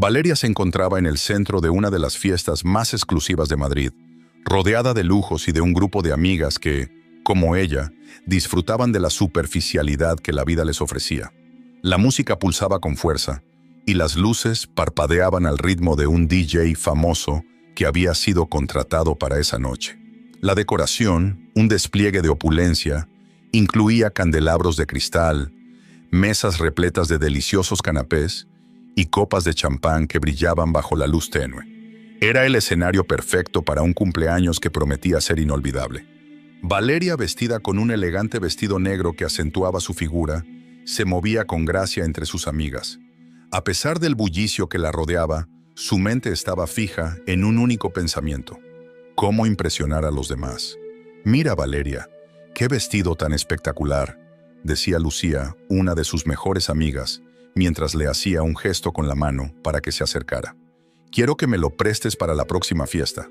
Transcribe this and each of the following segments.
Valeria se encontraba en el centro de una de las fiestas más exclusivas de Madrid, rodeada de lujos y de un grupo de amigas que, como ella, disfrutaban de la superficialidad que la vida les ofrecía. La música pulsaba con fuerza, y las luces parpadeaban al ritmo de un DJ famoso que había sido contratado para esa noche. La decoración, un despliegue de opulencia, incluía candelabros de cristal, mesas repletas de deliciosos canapés y copas de champán que brillaban bajo la luz tenue. Era el escenario perfecto para un cumpleaños que prometía ser inolvidable. Valeria, vestida con un elegante vestido negro que acentuaba su figura, se movía con gracia entre sus amigas. A pesar del bullicio que la rodeaba, su mente estaba fija en un único pensamiento: cómo impresionar a los demás. «Mira, Valeria, qué vestido tan espectacular», decía Lucía, una de sus mejores amigas, mientras le hacía un gesto con la mano para que se acercara. «Quiero que me lo prestes para la próxima fiesta».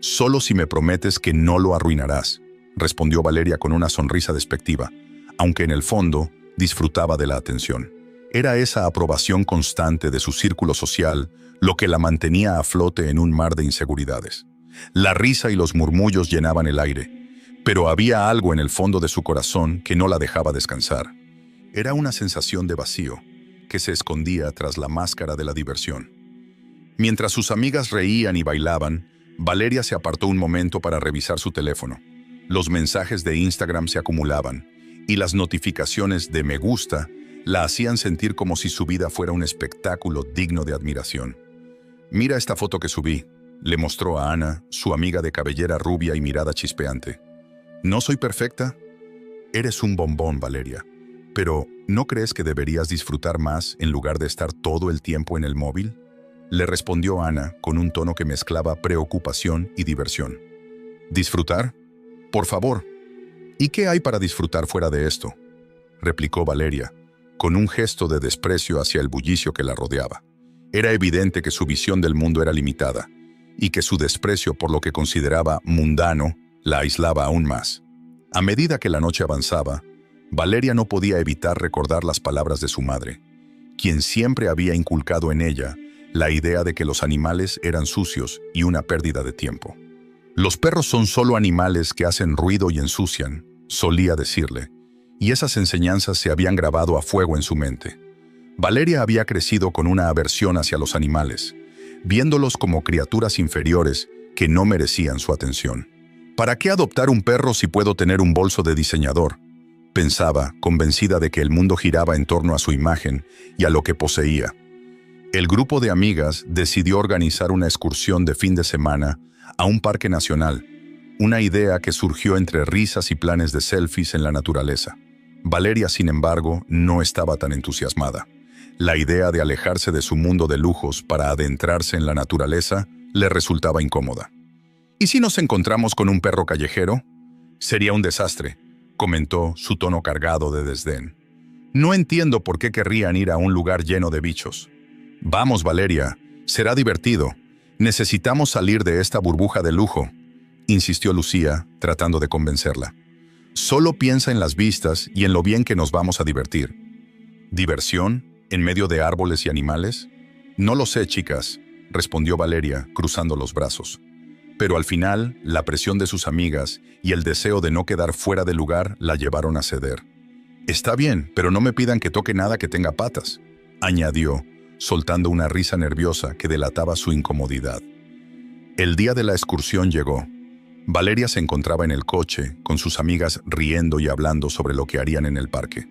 «Solo si me prometes que no lo arruinarás», respondió Valeria con una sonrisa despectiva, aunque en el fondo disfrutaba de la atención. Era esa aprobación constante de su círculo social lo que la mantenía a flote en un mar de inseguridades. La risa y los murmullos llenaban el aire, pero había algo en el fondo de su corazón que no la dejaba descansar. Era una sensación de vacío que se escondía tras la máscara de la diversión. Mientras sus amigas reían y bailaban, Valeria se apartó un momento para revisar su teléfono. Los mensajes de Instagram se acumulaban, y las notificaciones de me gusta la hacían sentir como si su vida fuera un espectáculo digno de admiración. «Mira esta foto que subí», le mostró a Ana, su amiga de cabellera rubia y mirada chispeante. «¿No soy perfecta?» «Eres un bombón, Valeria. Pero, ¿no crees que deberías disfrutar más en lugar de estar todo el tiempo en el móvil?», le respondió Ana con un tono que mezclaba preocupación y diversión. «¿Disfrutar? Por favor. ¿Y qué hay para disfrutar fuera de esto?», replicó Valeria, con un gesto de desprecio hacia el bullicio que la rodeaba. Era evidente que su visión del mundo era limitada, y que su desprecio por lo que consideraba mundano la aislaba aún más. A medida que la noche avanzaba, Valeria no podía evitar recordar las palabras de su madre, quien siempre había inculcado en ella la idea de que los animales eran sucios y una pérdida de tiempo. «Los perros son solo animales que hacen ruido y ensucian», solía decirle, y esas enseñanzas se habían grabado a fuego en su mente. Valeria había crecido con una aversión hacia los animales, viéndolos como criaturas inferiores que no merecían su atención. «¿Para qué adoptar un perro si puedo tener un bolso de diseñador?», pensaba, convencida de que el mundo giraba en torno a su imagen y a lo que poseía. El grupo de amigas decidió organizar una excursión de fin de semana a un parque nacional, una idea que surgió entre risas y planes de selfies en la naturaleza. Valeria, sin embargo, no estaba tan entusiasmada. La idea de alejarse de su mundo de lujos para adentrarse en la naturaleza le resultaba incómoda. «¿Y si nos encontramos con un perro callejero? Sería un desastre», comentó, su tono cargado de desdén. «No entiendo por qué querrían ir a un lugar lleno de bichos». «Vamos, Valeria, será divertido. Necesitamos salir de esta burbuja de lujo», insistió Lucía, tratando de convencerla. «Solo piensa en las vistas y en lo bien que nos vamos a divertir». «¿Diversión? ¿En medio de árboles y animales?» «No lo sé, chicas», respondió Valeria, cruzando los brazos. Pero al final, la presión de sus amigas y el deseo de no quedar fuera de lugar la llevaron a ceder. «Está bien, pero no me pidan que toque nada que tenga patas», añadió, soltando una risa nerviosa que delataba su incomodidad. El día de la excursión llegó. Valeria se encontraba en el coche, con sus amigas riendo y hablando sobre lo que harían en el parque.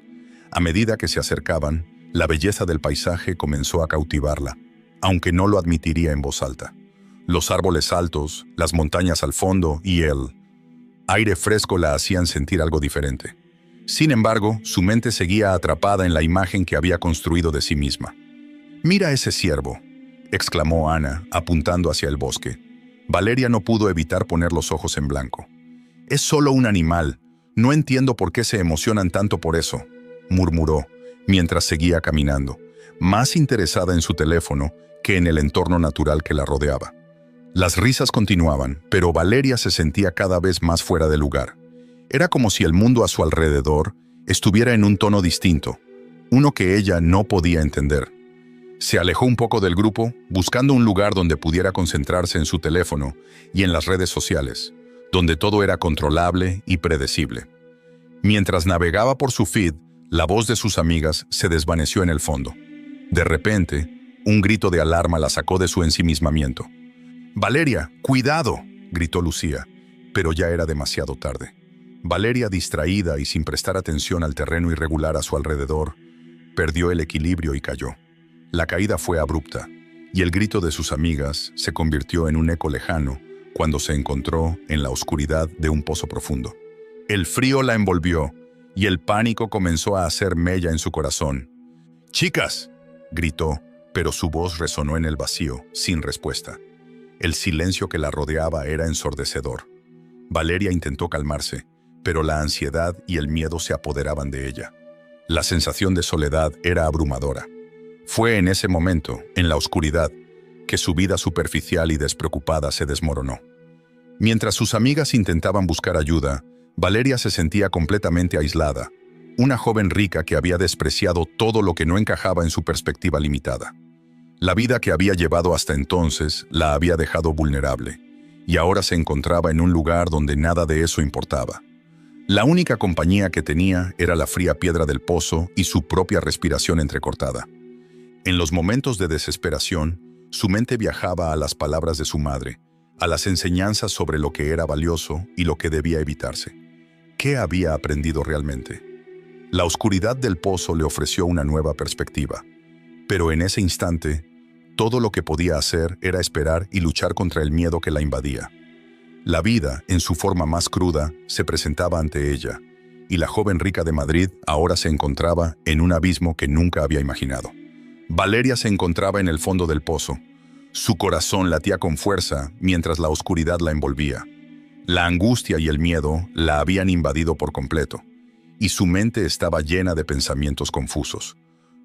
A medida que se acercaban, la belleza del paisaje comenzó a cautivarla, aunque no lo admitiría en voz alta. Los árboles altos, las montañas al fondo y el aire fresco la hacían sentir algo diferente. Sin embargo, su mente seguía atrapada en la imagen que había construido de sí misma. «Mira ese ciervo», exclamó Ana, apuntando hacia el bosque. Valeria no pudo evitar poner los ojos en blanco. «Es solo un animal. No entiendo por qué se emocionan tanto por eso», murmuró, mientras seguía caminando, más interesada en su teléfono que en el entorno natural que la rodeaba. Las risas continuaban, pero Valeria se sentía cada vez más fuera de lugar. Era como si el mundo a su alrededor estuviera en un tono distinto, uno que ella no podía entender. Se alejó un poco del grupo, buscando un lugar donde pudiera concentrarse en su teléfono y en las redes sociales, donde todo era controlable y predecible. Mientras navegaba por su feed, la voz de sus amigas se desvaneció en el fondo. De repente, un grito de alarma la sacó de su ensimismamiento. «¡Valeria, cuidado!», gritó Lucía, pero ya era demasiado tarde. Valeria, distraída y sin prestar atención al terreno irregular a su alrededor, perdió el equilibrio y cayó. La caída fue abrupta, y el grito de sus amigas se convirtió en un eco lejano cuando se encontró en la oscuridad de un pozo profundo. El frío la envolvió, y el pánico comenzó a hacer mella en su corazón. «¡Chicas!», gritó, pero su voz resonó en el vacío, sin respuesta. El silencio que la rodeaba era ensordecedor. Valeria intentó calmarse, pero la ansiedad y el miedo se apoderaban de ella. La sensación de soledad era abrumadora. Fue en ese momento, en la oscuridad, que su vida superficial y despreocupada se desmoronó. Mientras sus amigas intentaban buscar ayuda, Valeria se sentía completamente aislada, una joven rica que había despreciado todo lo que no encajaba en su perspectiva limitada. La vida que había llevado hasta entonces la había dejado vulnerable, y ahora se encontraba en un lugar donde nada de eso importaba. La única compañía que tenía era la fría piedra del pozo y su propia respiración entrecortada. En los momentos de desesperación, su mente viajaba a las palabras de su madre, a las enseñanzas sobre lo que era valioso y lo que debía evitarse. ¿Qué había aprendido realmente? La oscuridad del pozo le ofreció una nueva perspectiva, pero en ese instante, todo lo que podía hacer era esperar y luchar contra el miedo que la invadía. La vida, en su forma más cruda, se presentaba ante ella, y la joven rica de Madrid ahora se encontraba en un abismo que nunca había imaginado. Valeria se encontraba en el fondo del pozo. Su corazón latía con fuerza mientras la oscuridad la envolvía. La angustia y el miedo la habían invadido por completo, y su mente estaba llena de pensamientos confusos.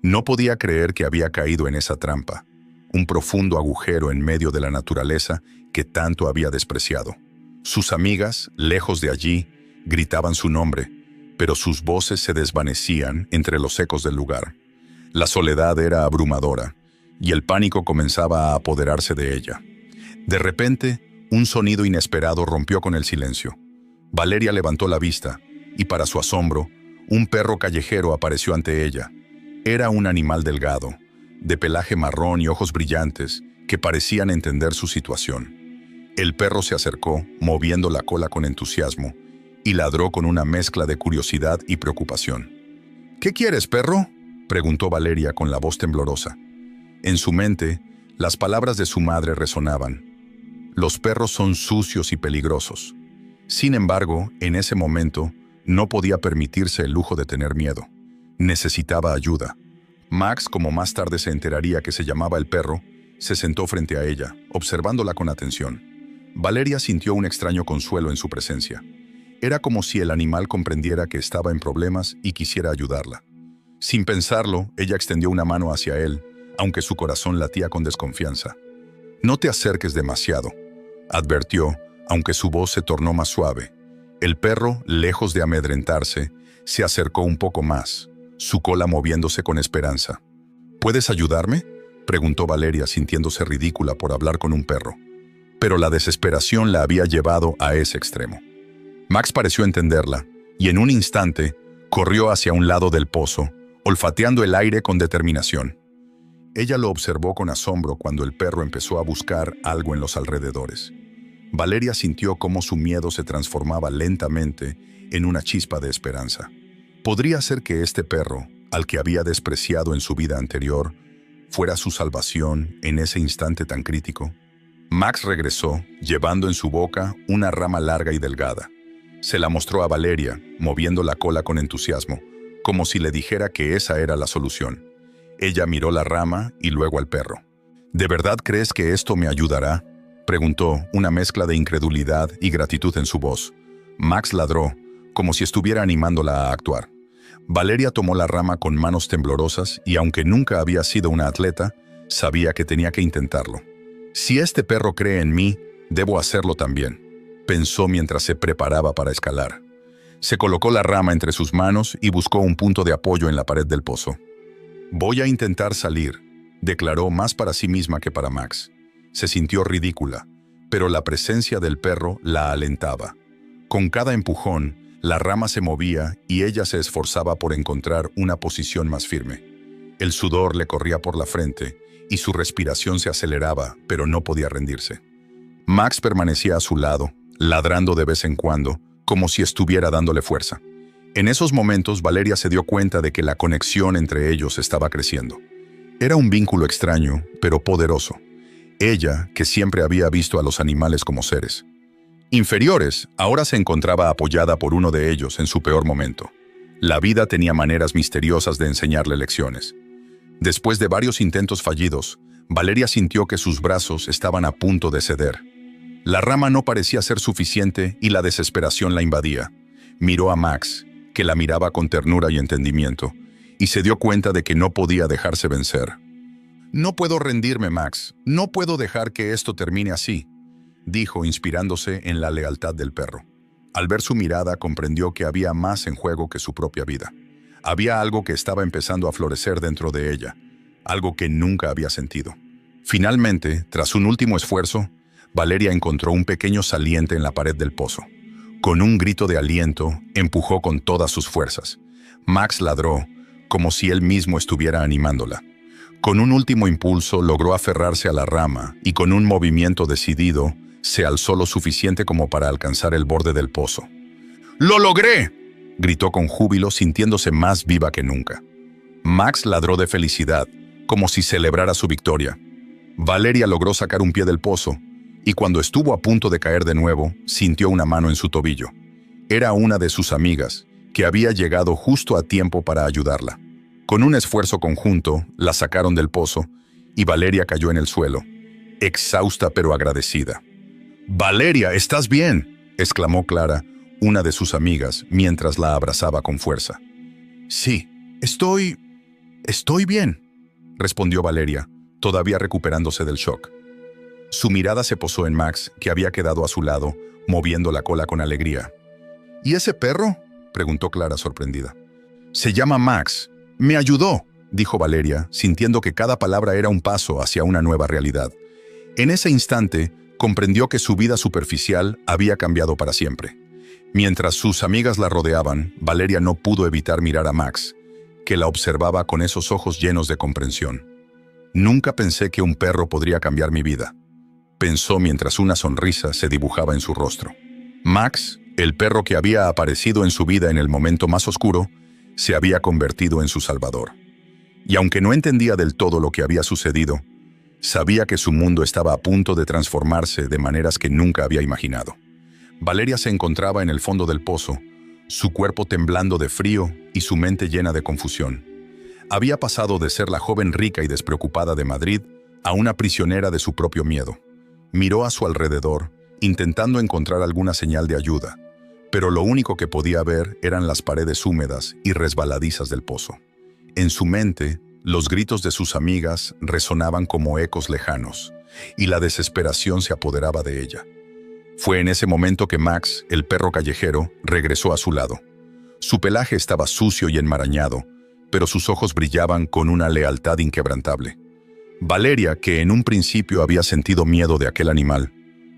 No podía creer que había caído en esa trampa, un profundo agujero en medio de la naturaleza que tanto había despreciado. Sus amigas, lejos de allí, gritaban su nombre, pero sus voces se desvanecían entre los ecos del lugar. La soledad era abrumadora, y el pánico comenzaba a apoderarse de ella. De repente, un sonido inesperado rompió con el silencio. Valeria levantó la vista, y para su asombro, un perro callejero apareció ante ella. Era un animal delgado, de pelaje marrón y ojos brillantes, que parecían entender su situación. El perro se acercó, moviendo la cola con entusiasmo, y ladró con una mezcla de curiosidad y preocupación. «¿Qué quieres, perro?», preguntó Valeria con la voz temblorosa. En su mente, las palabras de su madre resonaban. Los perros son sucios y peligrosos. Sin embargo, en ese momento, no podía permitirse el lujo de tener miedo. Necesitaba ayuda. Max, como más tarde se enteraría que se llamaba el perro, se sentó frente a ella, observándola con atención. Valeria sintió un extraño consuelo en su presencia. Era como si el animal comprendiera que estaba en problemas y quisiera ayudarla. Sin pensarlo, ella extendió una mano hacia él, aunque su corazón latía con desconfianza. «No te acerques demasiado», advirtió, aunque su voz se tornó más suave. El perro, lejos de amedrentarse, se acercó un poco más, su cola moviéndose con esperanza. «¿Puedes ayudarme?», preguntó Valeria, sintiéndose ridícula por hablar con un perro. Pero la desesperación la había llevado a ese extremo. Max pareció entenderla, y en un instante corrió hacia un lado del pozo, olfateando el aire con determinación. Ella lo observó con asombro cuando el perro empezó a buscar algo en los alrededores. Valeria sintió cómo su miedo se transformaba lentamente en una chispa de esperanza. ¿Podría ser que este perro, al que había despreciado en su vida anterior, fuera su salvación en ese instante tan crítico? Max regresó, llevando en su boca una rama larga y delgada. Se la mostró a Valeria, moviendo la cola con entusiasmo, como si le dijera que esa era la solución. Ella miró la rama y luego al perro. «¿De verdad crees que esto me ayudará?», preguntó, una mezcla de incredulidad y gratitud en su voz. Max ladró, como si estuviera animándola a actuar. Valeria tomó la rama con manos temblorosas y, aunque nunca había sido una atleta, sabía que tenía que intentarlo. «Si este perro cree en mí, debo hacerlo también», pensó mientras se preparaba para escalar. Se colocó la rama entre sus manos y buscó un punto de apoyo en la pared del pozo. «Voy a intentar salir», declaró más para sí misma que para Max. Se sintió ridícula, pero la presencia del perro la alentaba. Con cada empujón, la rama se movía y ella se esforzaba por encontrar una posición más firme. El sudor le corría por la frente y su respiración se aceleraba, pero no podía rendirse. Max permanecía a su lado, ladrando de vez en cuando, como si estuviera dándole fuerza. En esos momentos, Valeria se dio cuenta de que la conexión entre ellos estaba creciendo. Era un vínculo extraño, pero poderoso. Ella, que siempre había visto a los animales como seres inferiores, ahora se encontraba apoyada por uno de ellos en su peor momento. La vida tenía maneras misteriosas de enseñarle lecciones. Después de varios intentos fallidos, Valeria sintió que sus brazos estaban a punto de ceder. La rama no parecía ser suficiente y la desesperación la invadía. Miró a Max, que la miraba con ternura y entendimiento, y se dio cuenta de que no podía dejarse vencer. «No puedo rendirme, Max. No puedo dejar que esto termine así», dijo, inspirándose en la lealtad del perro. Al ver su mirada, comprendió que había más en juego que su propia vida. Había algo que estaba empezando a florecer dentro de ella, algo que nunca había sentido. Finalmente, tras un último esfuerzo, Valeria encontró un pequeño saliente en la pared del pozo. Con un grito de aliento, empujó con todas sus fuerzas. Max ladró, como si él mismo estuviera animándola. Con un último impulso, logró aferrarse a la rama y con un movimiento decidido, se alzó lo suficiente como para alcanzar el borde del pozo. ¡Lo logré!, gritó con júbilo, sintiéndose más viva que nunca. Max ladró de felicidad, como si celebrara su victoria. Valeria logró sacar un pie del pozo, y cuando estuvo a punto de caer de nuevo, sintió una mano en su tobillo. Era una de sus amigas, que había llegado justo a tiempo para ayudarla. Con un esfuerzo conjunto, la sacaron del pozo, y Valeria cayó en el suelo, exhausta pero agradecida. «Valeria, ¿estás bien?», exclamó Clara, una de sus amigas, mientras la abrazaba con fuerza. «Sí, estoy bien», respondió Valeria, todavía recuperándose del shock. Su mirada se posó en Max, que había quedado a su lado, moviendo la cola con alegría. «¿Y ese perro?», preguntó Clara sorprendida. «Se llama Max. Me ayudó», dijo Valeria, sintiendo que cada palabra era un paso hacia una nueva realidad. En ese instante, comprendió que su vida superficial había cambiado para siempre. Mientras sus amigas la rodeaban, Valeria no pudo evitar mirar a Max, que la observaba con esos ojos llenos de comprensión. «Nunca pensé que un perro podría cambiar mi vida», pensó mientras una sonrisa se dibujaba en su rostro. Max, el perro que había aparecido en su vida en el momento más oscuro, se había convertido en su salvador. Y aunque no entendía del todo lo que había sucedido, sabía que su mundo estaba a punto de transformarse de maneras que nunca había imaginado. Valeria se encontraba en el fondo del pozo, su cuerpo temblando de frío y su mente llena de confusión. Había pasado de ser la joven rica y despreocupada de Madrid a una prisionera de su propio miedo. Miró a su alrededor, intentando encontrar alguna señal de ayuda, pero lo único que podía ver eran las paredes húmedas y resbaladizas del pozo. En su mente, los gritos de sus amigas resonaban como ecos lejanos, y la desesperación se apoderaba de ella. Fue en ese momento que Max, el perro callejero, regresó a su lado. Su pelaje estaba sucio y enmarañado, pero sus ojos brillaban con una lealtad inquebrantable. Valeria, que en un principio había sentido miedo de aquel animal,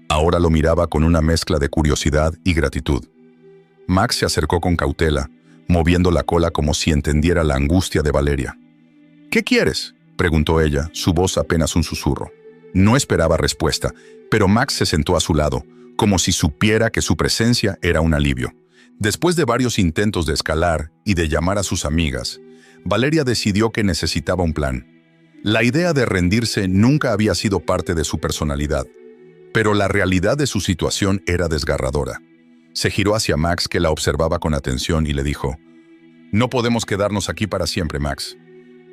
ahora lo miraba con una mezcla de curiosidad y gratitud. Max se acercó con cautela, moviendo la cola como si entendiera la angustia de Valeria. «¿Qué quieres?», preguntó ella, su voz apenas un susurro. No esperaba respuesta, pero Max se sentó a su lado, como si supiera que su presencia era un alivio. Después de varios intentos de escalar y de llamar a sus amigas, Valeria decidió que necesitaba un plan. La idea de rendirse nunca había sido parte de su personalidad, pero la realidad de su situación era desgarradora. Se giró hacia Max, que la observaba con atención, y le dijo: «No podemos quedarnos aquí para siempre, Max.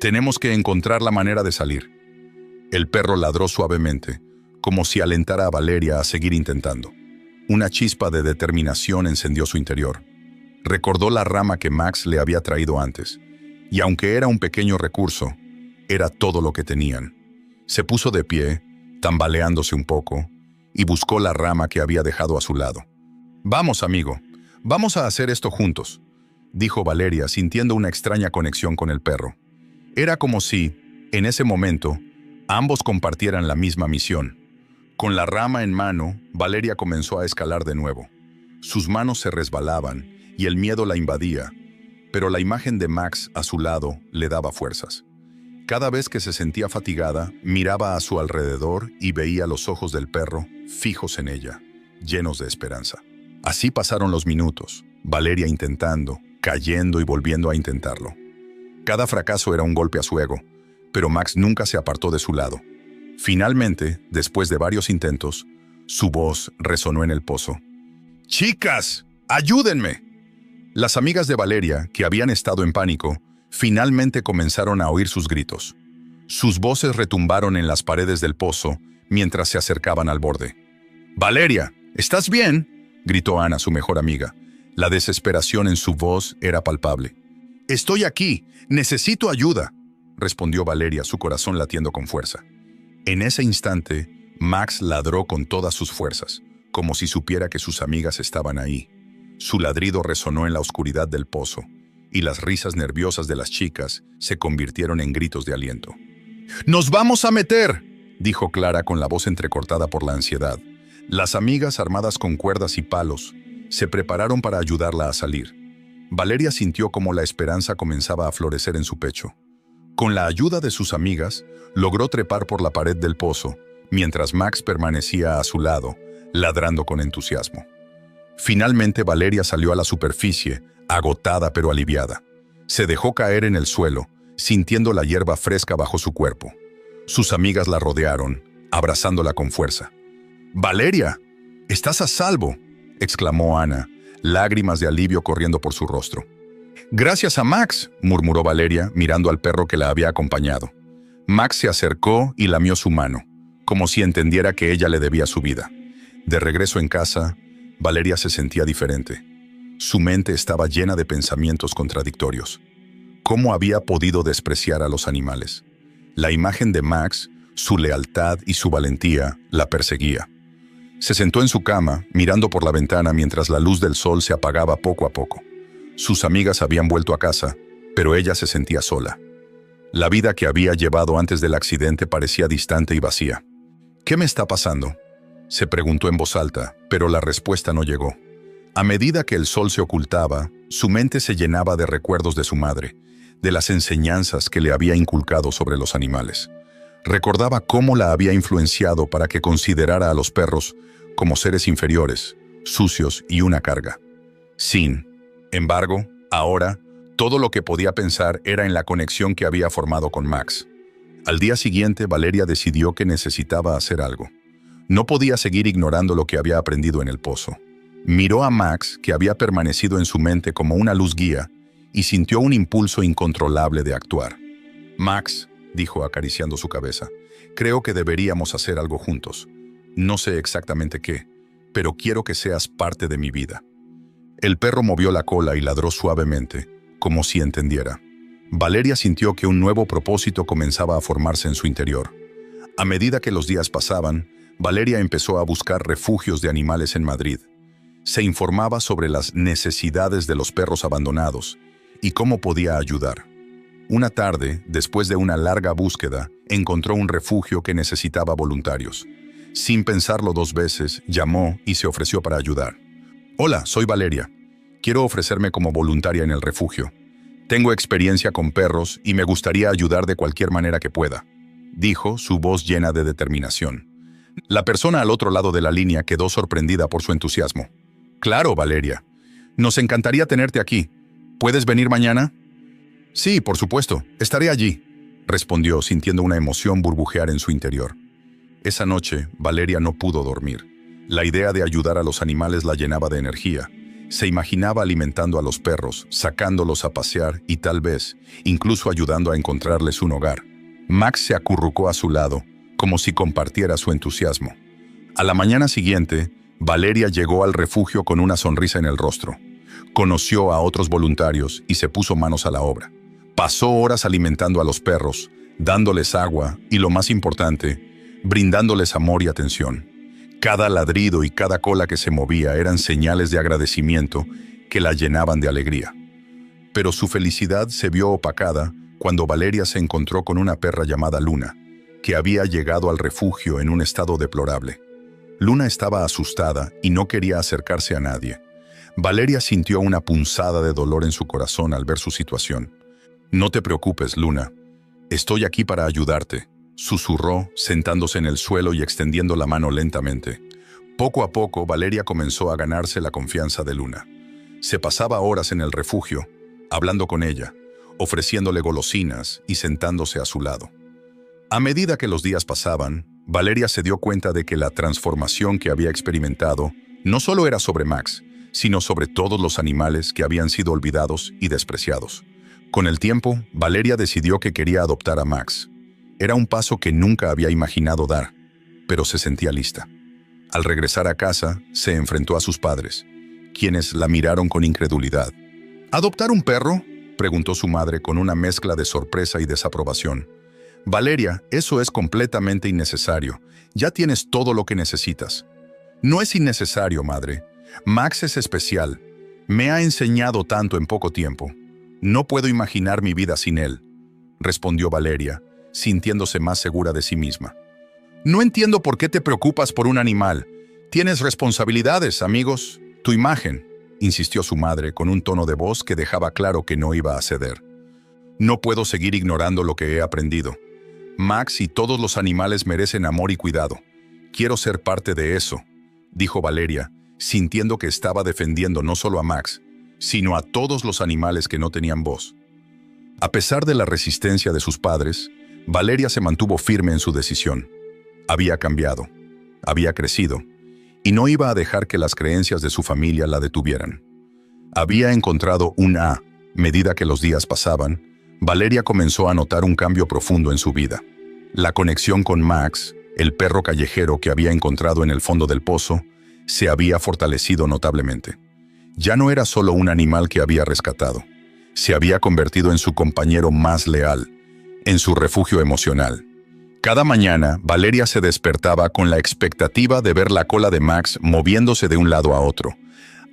Tenemos que encontrar la manera de salir». El perro ladró suavemente, como si alentara a Valeria a seguir intentando. Una chispa de determinación encendió su interior. Recordó la rama que Max le había traído antes, y aunque era un pequeño recurso, era todo lo que tenían. Se puso de pie, tambaleándose un poco, y buscó la rama que había dejado a su lado. «Vamos, amigo, vamos a hacer esto juntos», dijo Valeria, sintiendo una extraña conexión con el perro. Era como si En ese momento, ambos compartieran la misma misión. Con la rama en mano, Valeria comenzó a escalar de nuevo. Sus manos se resbalaban y el miedo la invadía, pero la imagen de Max a su lado le daba fuerzas. Cada vez que se sentía fatigada, miraba a su alrededor y veía los ojos del perro fijos en ella, llenos de esperanza. Así pasaron los minutos, Valeria intentando, cayendo y volviendo a intentarlo. Cada fracaso era un golpe a su ego, pero Max nunca se apartó de su lado. Finalmente, después de varios intentos, su voz resonó en el pozo. ¡Chicas! ¡Ayúdenme! Las amigas de Valeria, que habían estado en pánico, finalmente comenzaron a oír sus gritos. Sus voces retumbaron en las paredes del pozo mientras se acercaban al borde. ¡Valeria! ¿Estás bien?, gritó Ana, su mejor amiga. La desesperación en su voz era palpable. «Estoy aquí. Necesito ayuda», respondió Valeria, su corazón latiendo con fuerza. En ese instante, Max ladró con todas sus fuerzas, como si supiera que sus amigas estaban ahí. Su ladrido resonó en la oscuridad del pozo, y las risas nerviosas de las chicas se convirtieron en gritos de aliento. «¡Nos vamos a meter!», dijo Clara con la voz entrecortada por la ansiedad. Las amigas, armadas con cuerdas y palos, se prepararon para ayudarla a salir. Valeria sintió cómo la esperanza comenzaba a florecer en su pecho. Con la ayuda de sus amigas, logró trepar por la pared del pozo, mientras Max permanecía a su lado, ladrando con entusiasmo. Finalmente Valeria salió a la superficie, agotada pero aliviada. Se dejó caer en el suelo, sintiendo la hierba fresca bajo su cuerpo. Sus amigas la rodearon, abrazándola con fuerza. «¡Valeria! ¡Estás a salvo!», exclamó Ana, lágrimas de alivio corriendo por su rostro. «Gracias a Max», murmuró Valeria, mirando al perro que la había acompañado. Max se acercó y lamió su mano, como si entendiera que ella le debía su vida. De regreso en casa, Valeria se sentía diferente. Su mente estaba llena de pensamientos contradictorios. ¿Cómo había podido despreciar a los animales? La imagen de Max, su lealtad y su valentía, la perseguía. Se sentó en su cama, mirando por la ventana mientras la luz del sol se apagaba poco a poco. Sus amigas habían vuelto a casa, pero ella se sentía sola. La vida que había llevado antes del accidente parecía distante y vacía. «¿Qué me está pasando?», se preguntó en voz alta, pero la respuesta no llegó. A medida que el sol se ocultaba, su mente se llenaba de recuerdos de su madre, de las enseñanzas que le había inculcado sobre los animales. Recordaba cómo la había influenciado para que considerara a los perros como seres inferiores, sucios y una carga. Sin embargo, ahora, todo lo que podía pensar era en la conexión que había formado con Max. Al día siguiente, Valeria decidió que necesitaba hacer algo. No podía seguir ignorando lo que había aprendido en el pozo. Miró a Max, que había permanecido en su mente como una luz guía, y sintió un impulso incontrolable de actuar. «Max», dijo acariciando su cabeza, «creo que deberíamos hacer algo juntos. No sé exactamente qué, pero quiero que seas parte de mi vida». El perro movió la cola y ladró suavemente, como si entendiera. Valeria sintió que un nuevo propósito comenzaba a formarse en su interior. A medida que los días pasaban, Valeria empezó a buscar refugios de animales en Madrid. Se informaba sobre las necesidades de los perros abandonados y cómo podía ayudar. Una tarde, después de una larga búsqueda, encontró un refugio que necesitaba voluntarios. Sin pensarlo dos veces, llamó y se ofreció para ayudar. «Hola, soy Valeria. Quiero ofrecerme como voluntaria en el refugio. Tengo experiencia con perros y me gustaría ayudar de cualquier manera que pueda», dijo, su voz llena de determinación. La persona al otro lado de la línea quedó sorprendida por su entusiasmo. «Claro, Valeria. Nos encantaría tenerte aquí. ¿Puedes venir mañana?» «Sí, por supuesto. Estaré allí», respondió, sintiendo una emoción burbujear en su interior. Esa noche, Valeria no pudo dormir. La idea de ayudar a los animales la llenaba de energía. Se imaginaba alimentando a los perros, sacándolos a pasear y tal vez, incluso ayudando a encontrarles un hogar. Max se acurrucó a su lado, como si compartiera su entusiasmo. A la mañana siguiente, Valeria llegó al refugio con una sonrisa en el rostro. Conoció a otros voluntarios y se puso manos a la obra. Pasó horas alimentando a los perros, dándoles agua y, lo más importante, brindándoles amor y atención. Cada ladrido y cada cola que se movía eran señales de agradecimiento que la llenaban de alegría. Pero su felicidad se vio opacada cuando Valeria se encontró con una perra llamada Luna, que había llegado al refugio en un estado deplorable. Luna estaba asustada y no quería acercarse a nadie. Valeria sintió una punzada de dolor en su corazón al ver su situación. «No te preocupes, Luna. Estoy aquí para ayudarte», susurró, sentándose en el suelo y extendiendo la mano lentamente. Poco a poco, Valeria comenzó a ganarse la confianza de Luna. Se pasaba horas en el refugio, hablando con ella, ofreciéndole golosinas y sentándose a su lado. A medida que los días pasaban, Valeria se dio cuenta de que la transformación que había experimentado no solo era sobre Max, sino sobre todos los animales que habían sido olvidados y despreciados. Con el tiempo, Valeria decidió que quería adoptar a Max. Era un paso que nunca había imaginado dar, pero se sentía lista. Al regresar a casa, se enfrentó a sus padres, quienes la miraron con incredulidad. ¿Adoptar un perro?, preguntó su madre con una mezcla de sorpresa y desaprobación. «Valeria, eso es completamente innecesario. Ya tienes todo lo que necesitas». «No es innecesario, madre. Max es especial. Me ha enseñado tanto en poco tiempo. No puedo imaginar mi vida sin él», respondió Valeria, sintiéndose más segura de sí misma. «No entiendo por qué te preocupas por un animal. Tienes responsabilidades, amigos, tu imagen», insistió su madre con un tono de voz que dejaba claro que no iba a ceder. «No puedo seguir ignorando lo que he aprendido. Max y todos los animales merecen amor y cuidado. Quiero ser parte de eso», dijo Valeria, sintiendo que estaba defendiendo no solo a Max, sino a todos los animales que no tenían voz. A pesar de la resistencia de sus padres, Valeria se mantuvo firme en su decisión. Había cambiado, había crecido, y no iba a dejar que las creencias de su familia la detuvieran. Había encontrado a medida que los días pasaban, Valeria comenzó a notar un cambio profundo en su vida. La conexión con Max, el perro callejero que había encontrado en el fondo del pozo, se había fortalecido notablemente. Ya no era solo un animal que había rescatado. Se había convertido en su compañero más leal, en su refugio emocional. Cada mañana, Valeria se despertaba con la expectativa de ver la cola de Max moviéndose de un lado a otro,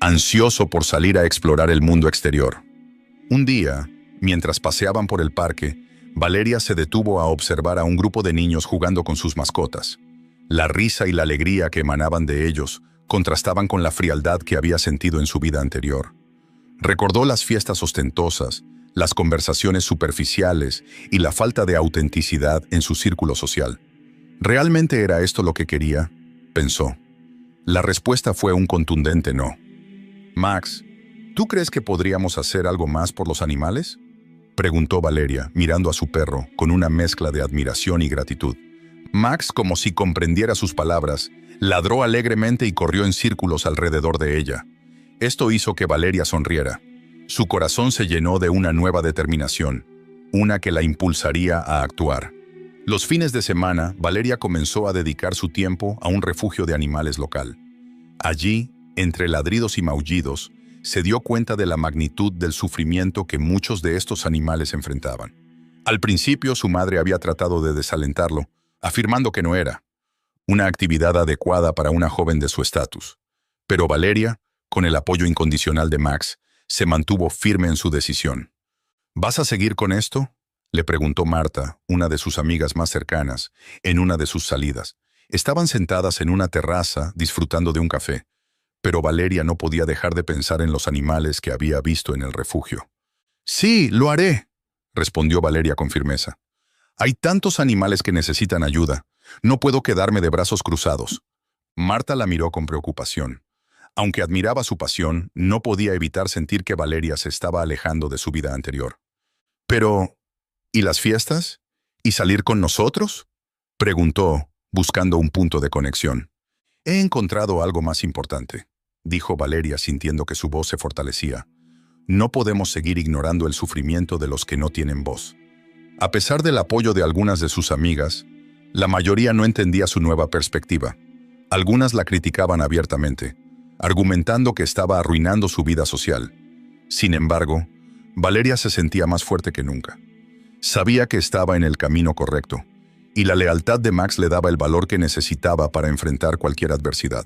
ansioso por salir a explorar el mundo exterior. Un día, mientras paseaban por el parque, Valeria se detuvo a observar a un grupo de niños jugando con sus mascotas. La risa y la alegría que emanaban de ellos contrastaban con la frialdad que había sentido en su vida anterior. Recordó las fiestas ostentosas, las conversaciones superficiales y la falta de autenticidad en su círculo social. ¿Realmente era esto lo que quería?, pensó. La respuesta fue un contundente no. «Max, ¿tú crees que podríamos hacer algo más por los animales?», preguntó Valeria, mirando a su perro con una mezcla de admiración y gratitud. Max, como si comprendiera sus palabras, ladró alegremente y corrió en círculos alrededor de ella. Esto hizo que Valeria sonriera. Su corazón se llenó de una nueva determinación, una que la impulsaría a actuar. Los fines de semana, Valeria comenzó a dedicar su tiempo a un refugio de animales local. Allí, entre ladridos y maullidos, se dio cuenta de la magnitud del sufrimiento que muchos de estos animales enfrentaban. Al principio, su madre había tratado de desalentarlo, afirmando que no era una actividad adecuada para una joven de su estatus. Pero Valeria, con el apoyo incondicional de Max, se mantuvo firme en su decisión. «¿Vas a seguir con esto?», le preguntó Marta, una de sus amigas más cercanas, en una de sus salidas. Estaban sentadas en una terraza disfrutando de un café, pero Valeria no podía dejar de pensar en los animales que había visto en el refugio. «Sí, lo haré», respondió Valeria con firmeza. «Hay tantos animales que necesitan ayuda. No puedo quedarme de brazos cruzados». Marta la miró con preocupación. Aunque admiraba su pasión, no podía evitar sentir que Valeria se estaba alejando de su vida anterior. «Pero, ¿y las fiestas? ¿Y salir con nosotros?», preguntó, buscando un punto de conexión. «He encontrado algo más importante», dijo Valeria sintiendo que su voz se fortalecía. «No podemos seguir ignorando el sufrimiento de los que no tienen voz». A pesar del apoyo de algunas de sus amigas, la mayoría no entendía su nueva perspectiva. Algunas la criticaban abiertamente, argumentando que estaba arruinando su vida social. Sin embargo, Valeria se sentía más fuerte que nunca. Sabía que estaba en el camino correcto, y la lealtad de Max le daba el valor que necesitaba para enfrentar cualquier adversidad.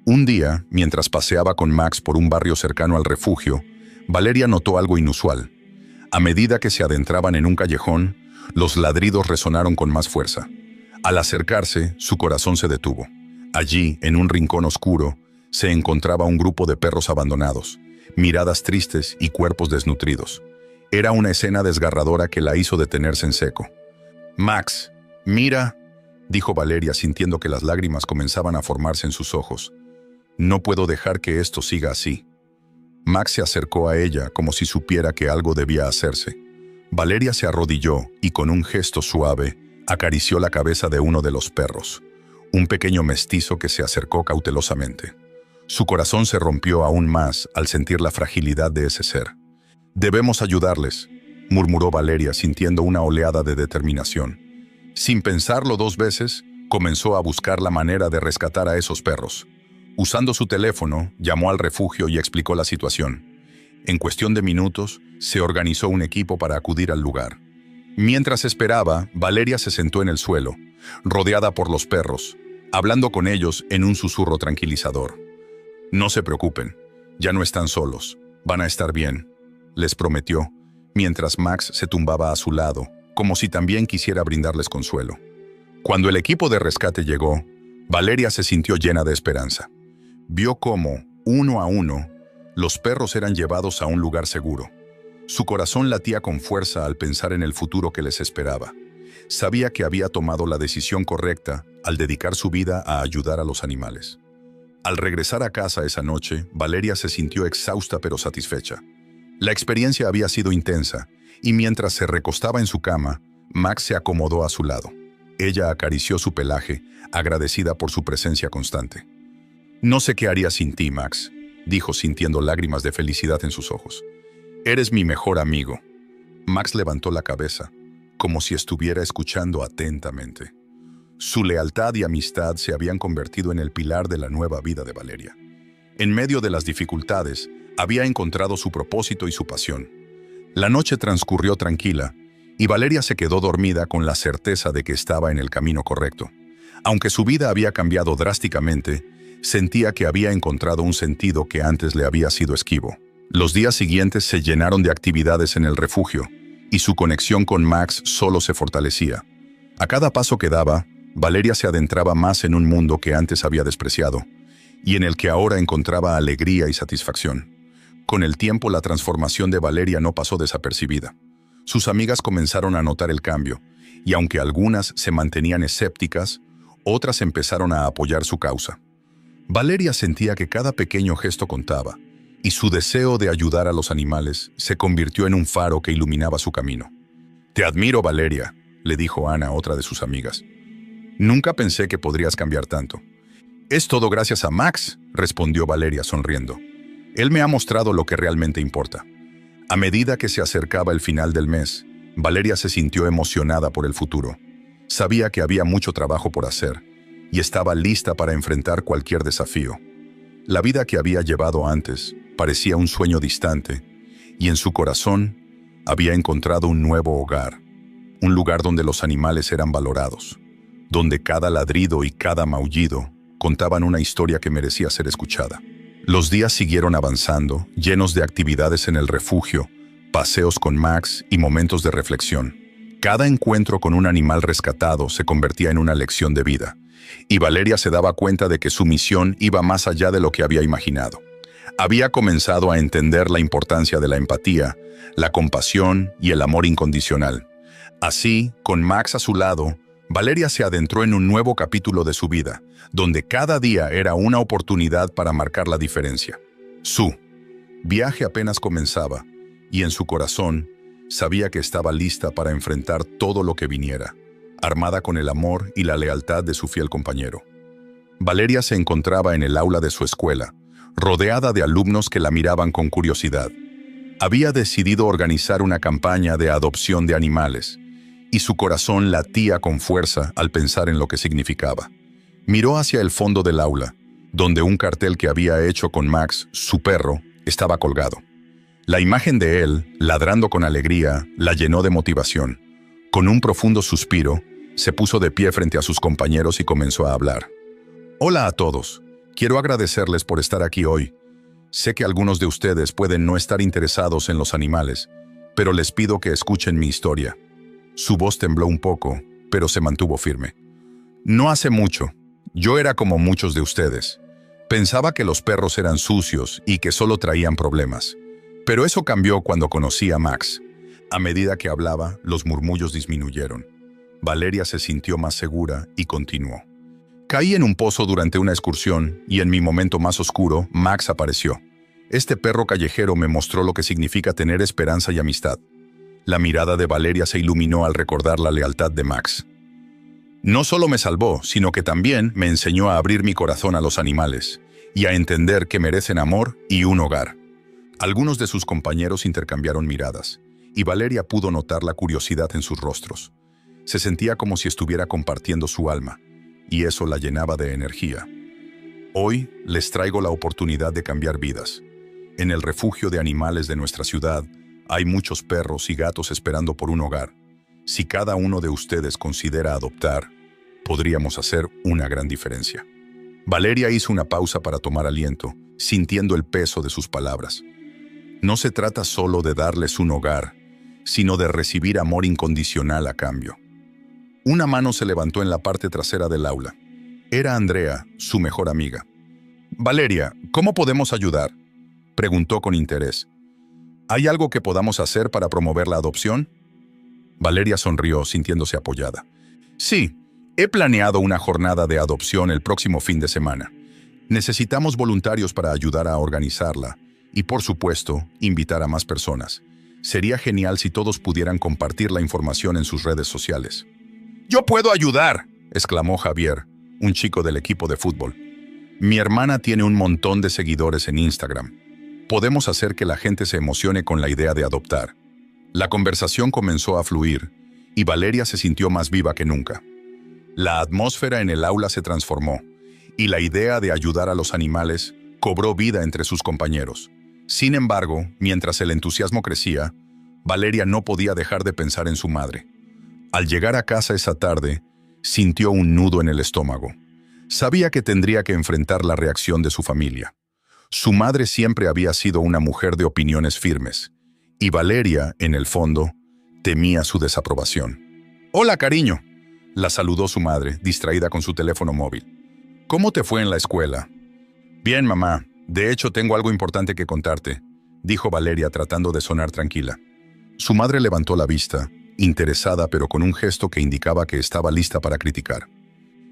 Un día, mientras paseaba con Max por un barrio cercano al refugio, Valeria notó algo inusual. A medida que se adentraban en un callejón, los ladridos resonaron con más fuerza. Al acercarse, su corazón se detuvo. Allí, en un rincón oscuro, se encontraba un grupo de perros abandonados, miradas tristes y cuerpos desnutridos. Era una escena desgarradora que la hizo detenerse en seco. «Max, mira», dijo Valeria sintiendo que las lágrimas comenzaban a formarse en sus ojos. «No puedo dejar que esto siga así». Max se acercó a ella como si supiera que algo debía hacerse. Valeria se arrodilló y con un gesto suave acarició la cabeza de uno de los perros, un pequeño mestizo que se acercó cautelosamente. Su corazón se rompió aún más al sentir la fragilidad de ese ser. «Debemos ayudarles», murmuró Valeria sintiendo una oleada de determinación. Sin pensarlo 2 veces, comenzó a buscar la manera de rescatar a esos perros. Usando su teléfono, llamó al refugio y explicó la situación. En cuestión de minutos, se organizó un equipo para acudir al lugar. Mientras esperaba, Valeria se sentó en el suelo, rodeada por los perros, hablando con ellos en un susurro tranquilizador. «No se preocupen, ya no están solos, van a estar bien», les prometió, mientras Max se tumbaba a su lado, como si también quisiera brindarles consuelo. Cuando el equipo de rescate llegó, Valeria se sintió llena de esperanza. Vio cómo, uno a uno, los perros eran llevados a un lugar seguro. Su corazón latía con fuerza al pensar en el futuro que les esperaba. Sabía que había tomado la decisión correcta al dedicar su vida a ayudar a los animales. Al regresar a casa esa noche, Valeria se sintió exhausta pero satisfecha. La experiencia había sido intensa, y mientras se recostaba en su cama, Max se acomodó a su lado. Ella acarició su pelaje, agradecida por su presencia constante. «No sé qué haría sin ti, Max», dijo sintiendo lágrimas de felicidad en sus ojos. «Eres mi mejor amigo». Max levantó la cabeza, como si estuviera escuchando atentamente. Su lealtad y amistad se habían convertido en el pilar de la nueva vida de Valeria. En medio de las dificultades, había encontrado su propósito y su pasión. La noche transcurrió tranquila, y Valeria se quedó dormida con la certeza de que estaba en el camino correcto. Aunque su vida había cambiado drásticamente, sentía que había encontrado un sentido que antes le había sido esquivo. Los días siguientes se llenaron de actividades en el refugio, y su conexión con Max solo se fortalecía. A cada paso que daba, Valeria se adentraba más en un mundo que antes había despreciado, y en el que ahora encontraba alegría y satisfacción. Con el tiempo, la transformación de Valeria no pasó desapercibida. Sus amigas comenzaron a notar el cambio, y aunque algunas se mantenían escépticas, otras empezaron a apoyar su causa. Valeria sentía que cada pequeño gesto contaba, y su deseo de ayudar a los animales se convirtió en un faro que iluminaba su camino. «Te admiro, Valeria», le dijo Ana, otra de sus amigas. «Nunca pensé que podrías cambiar tanto». «Es todo gracias a Max», respondió Valeria sonriendo. «Él me ha mostrado lo que realmente importa». A medida que se acercaba el final del mes, Valeria se sintió emocionada por el futuro. Sabía que había mucho trabajo por hacer, y estaba lista para enfrentar cualquier desafío. La vida que había llevado antes parecía un sueño distante, y en su corazón había encontrado un nuevo hogar, un lugar donde los animales eran valorados, donde cada ladrido y cada maullido contaban una historia que merecía ser escuchada. Los días siguieron avanzando, llenos de actividades en el refugio, paseos con Max y momentos de reflexión. Cada encuentro con un animal rescatado se convertía en una lección de vida, y Valeria se daba cuenta de que su misión iba más allá de lo que había imaginado. Había comenzado a entender la importancia de la empatía, la compasión y el amor incondicional. Así, con Max a su lado, Valeria se adentró en un nuevo capítulo de su vida, donde cada día era una oportunidad para marcar la diferencia. Su viaje apenas comenzaba, y en su corazón sabía que estaba lista para enfrentar todo lo que viniera, armada con el amor y la lealtad de su fiel compañero. Valeria se encontraba en el aula de su escuela, rodeada de alumnos que la miraban con curiosidad. Había decidido organizar una campaña de adopción de animales, y su corazón latía con fuerza al pensar en lo que significaba. Miró hacia el fondo del aula, donde un cartel que había hecho con Max, su perro, estaba colgado. La imagen de él, ladrando con alegría, la llenó de motivación. Con un profundo suspiro, se puso de pie frente a sus compañeros y comenzó a hablar. «Hola a todos. Quiero agradecerles por estar aquí hoy. Sé que algunos de ustedes pueden no estar interesados en los animales, pero les pido que escuchen mi historia. Su voz tembló un poco, pero se mantuvo firme. No hace mucho, yo era como muchos de ustedes. Pensaba que los perros eran sucios y que solo traían problemas. Pero eso cambió cuando conocí a Max. A medida que hablaba, los murmullos disminuyeron. Valeria se sintió más segura y continuó. Caí en un pozo durante una excursión y en mi momento más oscuro, Max apareció. Este perro callejero me mostró lo que significa tener esperanza y amistad. La mirada de Valeria se iluminó al recordar la lealtad de Max. No solo me salvó, sino que también me enseñó a abrir mi corazón a los animales y a entender que merecen amor y un hogar. Algunos de sus compañeros intercambiaron miradas, y Valeria pudo notar la curiosidad en sus rostros. Se sentía como si estuviera compartiendo su alma, y eso la llenaba de energía. Hoy les traigo la oportunidad de cambiar vidas. En el refugio de animales de nuestra ciudad hay muchos perros y gatos esperando por un hogar. Si cada uno de ustedes considera adoptar, podríamos hacer una gran diferencia. Valeria hizo una pausa para tomar aliento, sintiendo el peso de sus palabras. No se trata solo de darles un hogar, sino de recibir amor incondicional a cambio. Una mano se levantó en la parte trasera del aula. Era Andrea, su mejor amiga. «Valeria, ¿cómo podemos ayudar?», preguntó con interés. «¿Hay algo que podamos hacer para promover la adopción?». Valeria sonrió, sintiéndose apoyada. «Sí, he planeado una jornada de adopción el próximo fin de semana. Necesitamos voluntarios para ayudar a organizarla y, por supuesto, invitar a más personas. Sería genial si todos pudieran compartir la información en sus redes sociales». «¡Yo puedo ayudar!», exclamó Javier, un chico del equipo de fútbol. «Mi hermana tiene un montón de seguidores en Instagram. Podemos hacer que la gente se emocione con la idea de adoptar». La conversación comenzó a fluir y Valeria se sintió más viva que nunca. La atmósfera en el aula se transformó y la idea de ayudar a los animales cobró vida entre sus compañeros. Sin embargo, mientras el entusiasmo crecía, Valeria no podía dejar de pensar en su madre. Al llegar a casa esa tarde, sintió un nudo en el estómago. Sabía que tendría que enfrentar la reacción de su familia. Su madre siempre había sido una mujer de opiniones firmes, y Valeria, en el fondo, temía su desaprobación. «Hola, cariño», la saludó su madre, distraída con su teléfono móvil. «¿Cómo te fue en la escuela?». «Bien, mamá. De hecho, tengo algo importante que contarte», dijo Valeria tratando de sonar tranquila. Su madre levantó la vista, interesada pero con un gesto que indicaba que estaba lista para criticar.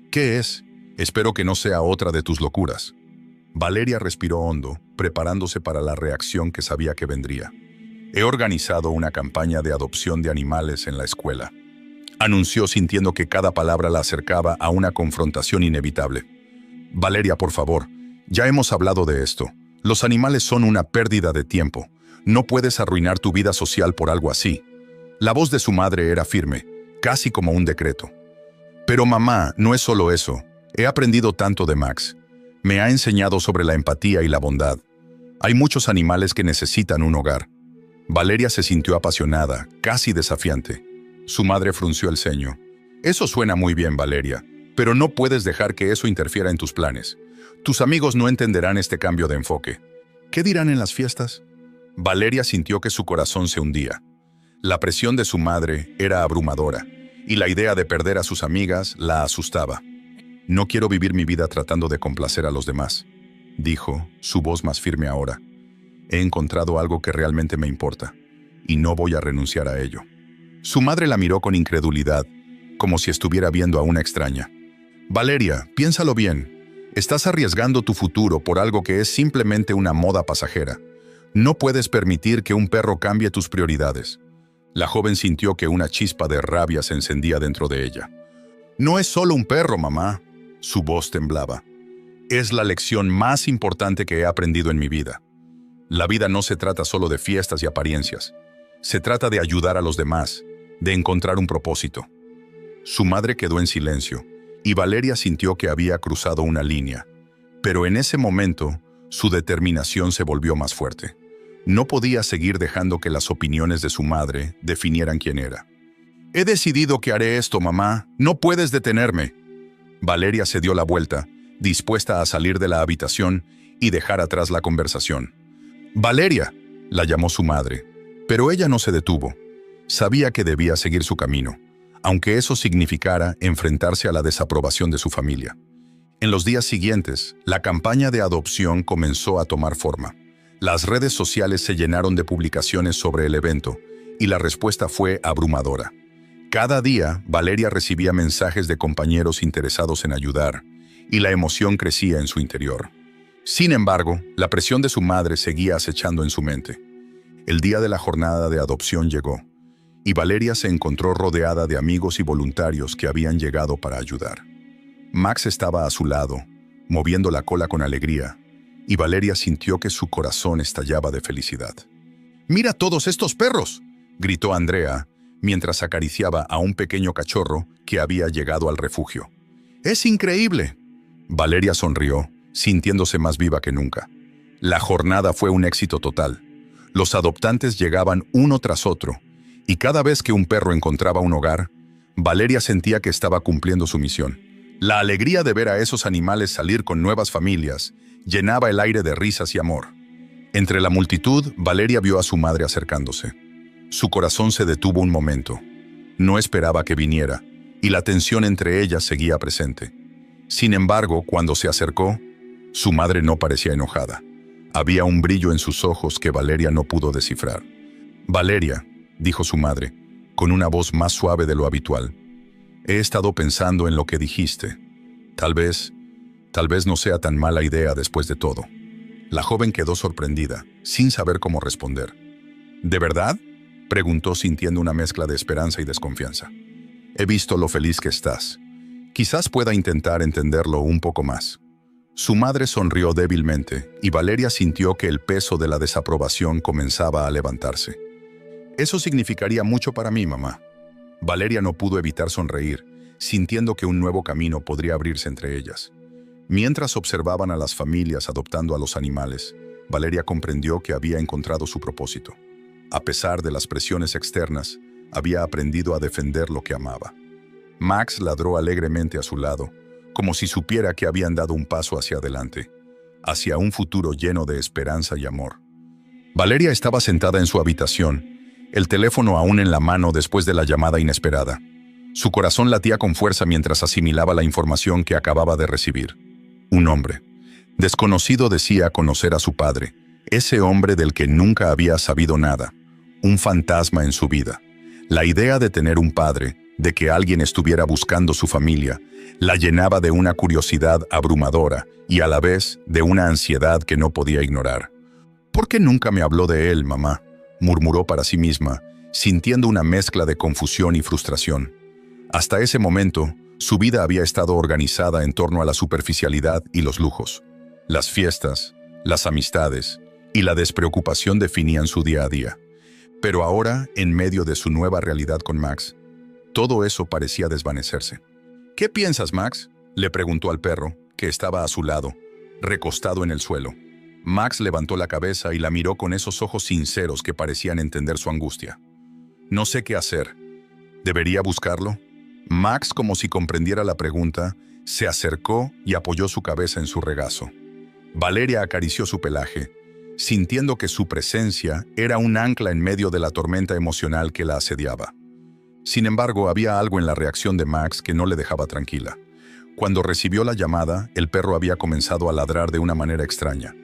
«¿Qué es? Espero que no sea otra de tus locuras». Valeria respiró hondo, preparándose para la reacción que sabía que vendría. «He organizado una campaña de adopción de animales en la escuela», anunció sintiendo que cada palabra la acercaba a una confrontación inevitable. «Valeria, por favor, ya hemos hablado de esto. Los animales son una pérdida de tiempo. No puedes arruinar tu vida social por algo así». La voz de su madre era firme, casi como un decreto. «Pero mamá, no es solo eso. He aprendido tanto de Max. Me ha enseñado sobre la empatía y la bondad. Hay muchos animales que necesitan un hogar». Valeria se sintió apasionada, casi desafiante. Su madre frunció el ceño. «Eso suena muy bien, Valeria, pero no puedes dejar que eso interfiera en tus planes. Tus amigos no entenderán este cambio de enfoque. ¿Qué dirán en las fiestas?». Valeria sintió que su corazón se hundía. La presión de su madre era abrumadora, y la idea de perder a sus amigas la asustaba. «No quiero vivir mi vida tratando de complacer a los demás», dijo, su voz más firme ahora. «He encontrado algo que realmente me importa, y no voy a renunciar a ello». Su madre la miró con incredulidad, como si estuviera viendo a una extraña. «Valeria, piénsalo bien. Estás arriesgando tu futuro por algo que es simplemente una moda pasajera. No puedes permitir que un perro cambie tus prioridades». La joven sintió que una chispa de rabia se encendía dentro de ella. «No es solo un perro, mamá». Su voz temblaba. «Es la lección más importante que he aprendido en mi vida. La vida no se trata solo de fiestas y apariencias. Se trata de ayudar a los demás, de encontrar un propósito». Su madre quedó en silencio, y Valeria sintió que había cruzado una línea. Pero en ese momento, su determinación se volvió más fuerte. No podía seguir dejando que las opiniones de su madre definieran quién era. «He decidido que haré esto, mamá. No puedes detenerme». Valeria se dio la vuelta, dispuesta a salir de la habitación y dejar atrás la conversación. «Valeria», la llamó su madre. Pero ella no se detuvo. Sabía que debía seguir su camino, aunque eso significara enfrentarse a la desaprobación de su familia. En los días siguientes, la campaña de adopción comenzó a tomar forma. Las redes sociales se llenaron de publicaciones sobre el evento, y la respuesta fue abrumadora. Cada día, Valeria recibía mensajes de compañeros interesados en ayudar, y la emoción crecía en su interior. Sin embargo, la presión de su madre seguía acechando en su mente. El día de la jornada de adopción llegó, y Valeria se encontró rodeada de amigos y voluntarios que habían llegado para ayudar. Max estaba a su lado, moviendo la cola con alegría, y Valeria sintió que su corazón estallaba de felicidad. «¡Mira todos estos perros!», gritó Andrea, mientras acariciaba a un pequeño cachorro que había llegado al refugio. «¡Es increíble!». Valeria sonrió, sintiéndose más viva que nunca. La jornada fue un éxito total. Los adoptantes llegaban uno tras otro, y cada vez que un perro encontraba un hogar, Valeria sentía que estaba cumpliendo su misión. La alegría de ver a esos animales salir con nuevas familias llenaba el aire de risas y amor. Entre la multitud, Valeria vio a su madre acercándose. Su corazón se detuvo un momento. No esperaba que viniera, y la tensión entre ellas seguía presente. Sin embargo, cuando se acercó, su madre no parecía enojada. Había un brillo en sus ojos que Valeria no pudo descifrar. «Valeria», dijo su madre, con una voz más suave de lo habitual, «he estado pensando en lo que dijiste. Tal vez no sea tan mala idea después de todo». La joven quedó sorprendida, sin saber cómo responder. «¿De verdad?», preguntó sintiendo una mezcla de esperanza y desconfianza. «He visto lo feliz que estás. Quizás pueda intentar entenderlo un poco más». Su madre sonrió débilmente y Valeria sintió que el peso de la desaprobación comenzaba a levantarse. «Eso significaría mucho para mí, mamá». Valeria no pudo evitar sonreír, sintiendo que un nuevo camino podría abrirse entre ellas. Mientras observaban a las familias adoptando a los animales, Valeria comprendió que había encontrado su propósito. A pesar de las presiones externas, había aprendido a defender lo que amaba. Max ladró alegremente a su lado, como si supiera que habían dado un paso hacia adelante, hacia un futuro lleno de esperanza y amor. Valeria estaba sentada en su habitación, el teléfono aún en la mano después de la llamada inesperada. Su corazón latía con fuerza mientras asimilaba la información que acababa de recibir. Un hombre desconocido decía conocer a su padre, ese hombre del que nunca había sabido nada, un fantasma en su vida. La idea de tener un padre, de que alguien estuviera buscando su familia, la llenaba de una curiosidad abrumadora y a la vez de una ansiedad que no podía ignorar. «¿Por qué nunca me habló de él, mamá?», murmuró para sí misma, sintiendo una mezcla de confusión y frustración. Hasta ese momento, su vida había estado organizada en torno a la superficialidad y los lujos. Las fiestas, las amistades y la despreocupación definían su día a día. Pero ahora, en medio de su nueva realidad con Max, todo eso parecía desvanecerse. «¿Qué piensas, Max?», le preguntó al perro, que estaba a su lado, recostado en el suelo. Max levantó la cabeza y la miró con esos ojos sinceros que parecían entender su angustia. «No sé qué hacer. ¿Debería buscarlo?». Max, como si comprendiera la pregunta, se acercó y apoyó su cabeza en su regazo. Valeria acarició su pelaje, sintiendo que su presencia era un ancla en medio de la tormenta emocional que la asediaba. Sin embargo, había algo en la reacción de Max que no le dejaba tranquila. Cuando recibió la llamada, el perro había comenzado a ladrar de una manera extraña,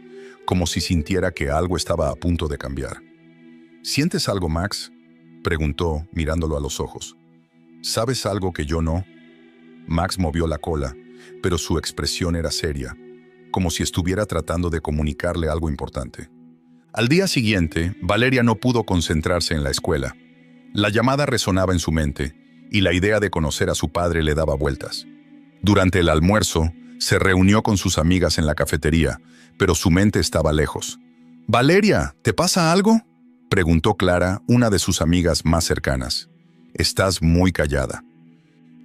como si sintiera que algo estaba a punto de cambiar. «¿Sientes algo, Max?», preguntó, mirándolo a los ojos. «¿Sabes algo que yo no?». Max movió la cola, pero su expresión era seria, como si estuviera tratando de comunicarle algo importante. Al día siguiente, Valeria no pudo concentrarse en la escuela. La llamada resonaba en su mente, y la idea de conocer a su padre le daba vueltas. Durante el almuerzo, se reunió con sus amigas en la cafetería, pero su mente estaba lejos. «Valeria, ¿te pasa algo?», preguntó Clara, una de sus amigas más cercanas. «Estás muy callada».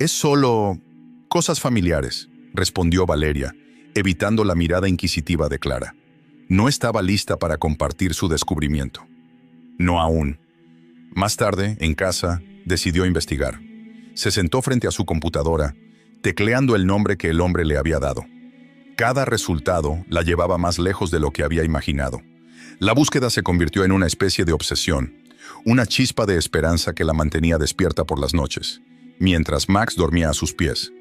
«Es solo cosas familiares», respondió Valeria, evitando la mirada inquisitiva de Clara. No estaba lista para compartir su descubrimiento. No aún. Más tarde, en casa, decidió investigar. Se sentó frente a su computadora, tecleando el nombre que el hombre le había dado. Cada resultado la llevaba más lejos de lo que había imaginado. La búsqueda se convirtió en una especie de obsesión, una chispa de esperanza que la mantenía despierta por las noches, mientras Max dormía a sus pies.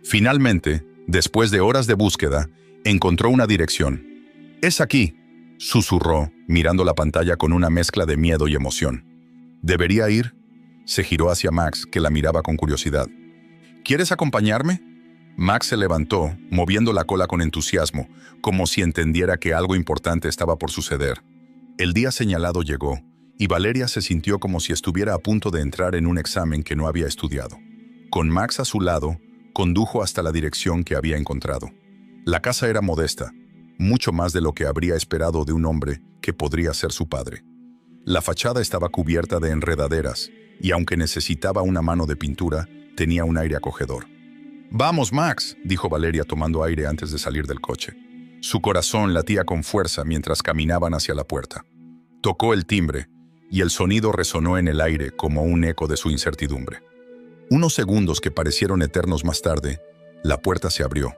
Finalmente, después de horas de búsqueda, encontró una dirección. «Es aquí», susurró, mirando la pantalla con una mezcla de miedo y emoción. «¿Debería ir?». Se giró hacia Max, que la miraba con curiosidad. «¿Quieres acompañarme?». Max se levantó, moviendo la cola con entusiasmo, como si entendiera que algo importante estaba por suceder. El día señalado llegó, y Valeria se sintió como si estuviera a punto de entrar en un examen que no había estudiado. Con Max a su lado, condujo hasta la dirección que había encontrado. La casa era modesta, mucho más de lo que habría esperado de un hombre que podría ser su padre. La fachada estaba cubierta de enredaderas, y aunque necesitaba una mano de pintura, tenía un aire acogedor. «Vamos, Max», dijo Valeria tomando aire antes de salir del coche. Su corazón latía con fuerza mientras caminaban hacia la puerta. Tocó el timbre, y el sonido resonó en el aire como un eco de su incertidumbre. Unos segundos que parecieron eternos más tarde, la puerta se abrió.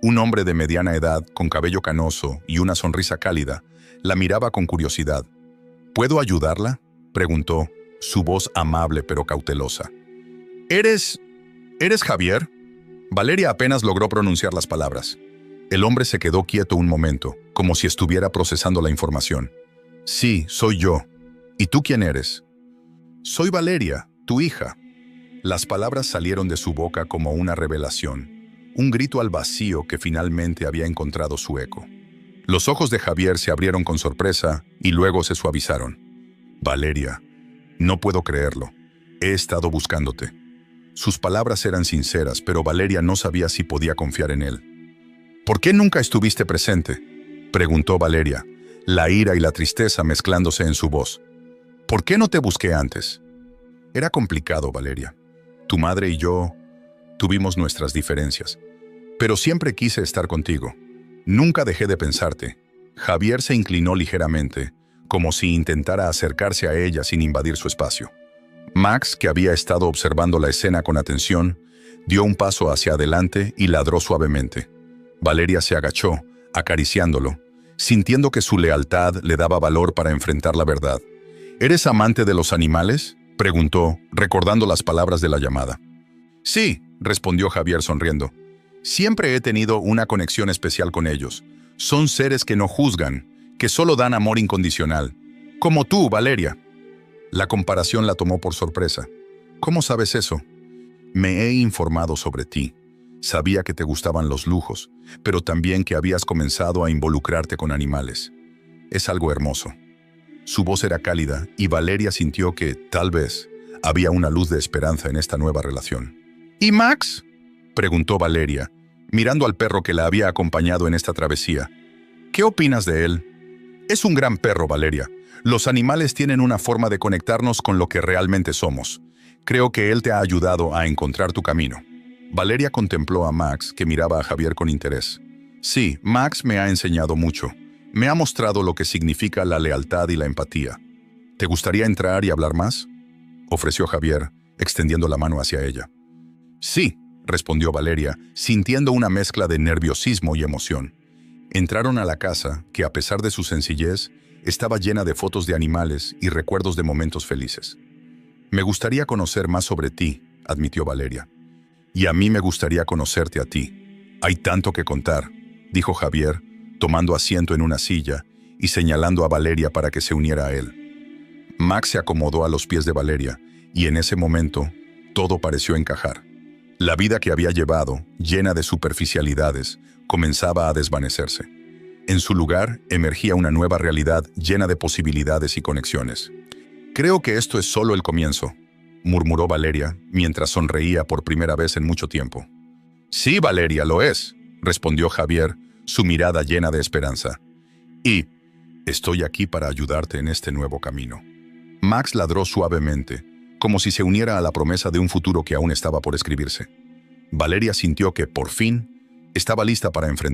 Un hombre de mediana edad, con cabello canoso y una sonrisa cálida, la miraba con curiosidad. «¿Puedo ayudarla?», preguntó, su voz amable pero cautelosa. ¿Eres Javier?». Valeria apenas logró pronunciar las palabras. El hombre se quedó quieto un momento, como si estuviera procesando la información. «Sí, soy yo. ¿Y tú quién eres?». «Soy Valeria, tu hija». Las palabras salieron de su boca como una revelación, un grito al vacío que finalmente había encontrado su eco. Los ojos de Javier se abrieron con sorpresa y luego se suavizaron. «Valeria, no puedo creerlo. He estado buscándote». Sus palabras eran sinceras, pero Valeria no sabía si podía confiar en él. «¿Por qué nunca estuviste presente?», preguntó Valeria, la ira y la tristeza mezclándose en su voz. «¿Por qué no te busqué antes?». «Era complicado, Valeria. Tu madre y yo tuvimos nuestras diferencias, pero siempre quise estar contigo. Nunca dejé de pensarte». Javier se inclinó ligeramente, como si intentara acercarse a ella sin invadir su espacio. Max, que había estado observando la escena con atención, dio un paso hacia adelante y ladró suavemente. Valeria se agachó, acariciándolo, sintiendo que su lealtad le daba valor para enfrentar la verdad. «¿Eres amante de los animales?», preguntó, recordando las palabras de la llamada. «Sí», respondió Javier sonriendo. «Siempre he tenido una conexión especial con ellos. Son seres que no juzgan, que solo dan amor incondicional. Como tú, Valeria». La comparación la tomó por sorpresa. «¿Cómo sabes eso?». «Me he informado sobre ti. Sabía que te gustaban los lujos, pero también que habías comenzado a involucrarte con animales. Es algo hermoso». Su voz era cálida y Valeria sintió que, tal vez, había una luz de esperanza en esta nueva relación. «¿Y Max?», preguntó Valeria, mirando al perro que la había acompañado en esta travesía. «¿Qué opinas de él?». «Es un gran perro, Valeria. Los animales tienen una forma de conectarnos con lo que realmente somos. Creo que él te ha ayudado a encontrar tu camino». Valeria contempló a Max, que miraba a Javier con interés. «Sí, Max me ha enseñado mucho. Me ha mostrado lo que significa la lealtad y la empatía. ¿Te gustaría entrar y hablar más?», ofreció Javier, extendiendo la mano hacia ella. «Sí», respondió Valeria, sintiendo una mezcla de nerviosismo y emoción. Entraron a la casa, que a pesar de su sencillez, estaba llena de fotos de animales y recuerdos de momentos felices. «Me gustaría conocer más sobre ti», admitió Valeria. «Y a mí me gustaría conocerte a ti. Hay tanto que contar», dijo Javier, tomando asiento en una silla y señalando a Valeria para que se uniera a él. Max se acomodó a los pies de Valeria, y en ese momento, todo pareció encajar. La vida que había llevado, llena de superficialidades, comenzaba a desvanecerse. En su lugar, emergía una nueva realidad llena de posibilidades y conexiones. «Creo que esto es solo el comienzo», murmuró Valeria, mientras sonreía por primera vez en mucho tiempo. «Sí, Valeria, lo es», respondió Javier, su mirada llena de esperanza. «Y estoy aquí para ayudarte en este nuevo camino». Max ladró suavemente, como si se uniera a la promesa de un futuro que aún estaba por escribirse. Valeria sintió que, por fin, estaba lista para enfrentar